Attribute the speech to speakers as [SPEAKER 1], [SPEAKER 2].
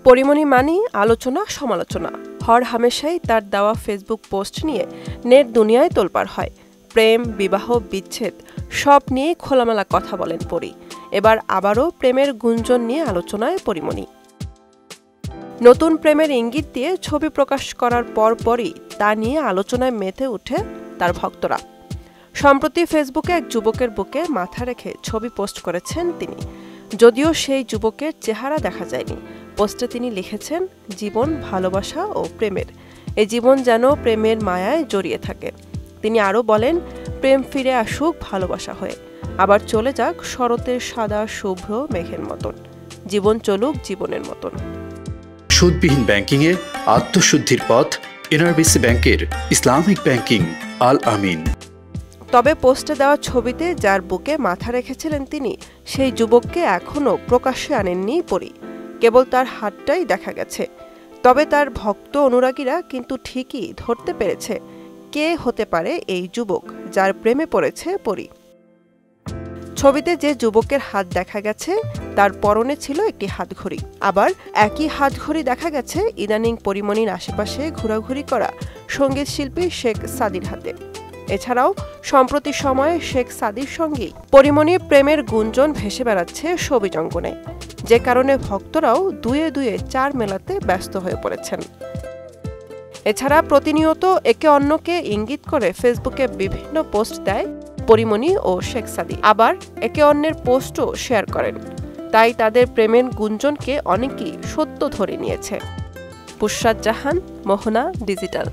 [SPEAKER 1] পরিমণি মানেই আলোচনা সমালোচনা। হর হামেশাই তার দেওয়া ফেসবুক পোস্ট নিয়ে নেট দুনিয়ায় তোলপাড় হয়। প্রেম, বিবাহ, বিচ্ছেদ সব নিয়ে খোলামেলা কথা বলেন পরি। এবার আবারও প্রেমের গুঞ্জন নিয়ে আলোচনায় পরিমণি। নতুন প্রেমের ইঙ্গিত দিয়ে ছবি প্রকাশ করার পরপরই তা নিয়ে আলোচনায় মেতে ওঠে তার ভক্তরা। সম্প্রতি ফেসবুকে এক যুবকের বুকে মাথা রেখে ছবি পোস্ট করেছেন তিনি। যদিও সেই যুবকের চেহারা দেখা যায়নি। পোস্টে তিনি লিখেছেন, জীবন ভালোবাসা ও প্রেমের, এই জীবন যেন প্রেমের মায়ায় জড়িয়ে থাকে। তিনি আরও বলেন, প্রেম ফিরে আসুক ভালোবাসা হয়ে, আবার চলে যাক শরতের সাদা শুভ্র মেঘের মতন, জীবন চলুক জীবনের মতন।
[SPEAKER 2] সুদবিহীন ব্যাংকিংয়ে আত্মশুদ্ধির পথ এনআরবিসি ব্যাংকের ইসলামিক ব্যাংকিং আল আমিন।
[SPEAKER 1] তবে পোস্টে দেওয়া ছবিতে যার বুকে মাথা রেখেছিলেন তিনি, সেই যুবককে এখনও প্রকাশ্যে আনেননি পরি। কেবল তার হাতটাই দেখা গেছে। তবে তার ভক্ত অনুরাগীরা কিন্তু ঠিকই ধরতে পেরেছে কে হতে পারে এই যুবক যার প্রেমে পড়েছে পরি। ছবিতে যে যুবকের হাত দেখা গেছে তার পরনে ছিল একটি হাতঘড়ি। আবার একই হাতঘড়ি দেখা গেছে ইদানিং পরিমণির আশেপাশে ঘোরাঘুরি করা সঙ্গীত শিল্পী শেখ সাদির হাতে। এছাড়াও সম্প্রতি সময়ে শেখ সাদির সঙ্গেই পরিমণির প্রেমের গুঞ্জন ভেসে বেড়াচ্ছে সবিজ অঙ্গনে, যে কারণে ভক্তরাও দুয়ে দুয়ে চার মেলাতে ব্যস্ত হয়ে পড়েছেন। এছাড়া প্রতিনিয়ত একে অন্যকে ইঙ্গিত করে ফেসবুকে বিভিন্ন পোস্ট দেয় পরিমণি ও শেখ সাদি, আবার একে অন্যের পোস্টও শেয়ার করেন। তাই তাদের প্রেমের গুঞ্জনকে অনেকেই সত্য ধরে নিয়েছে। বুশরাত জাহান, মোহনা ডিজিটাল।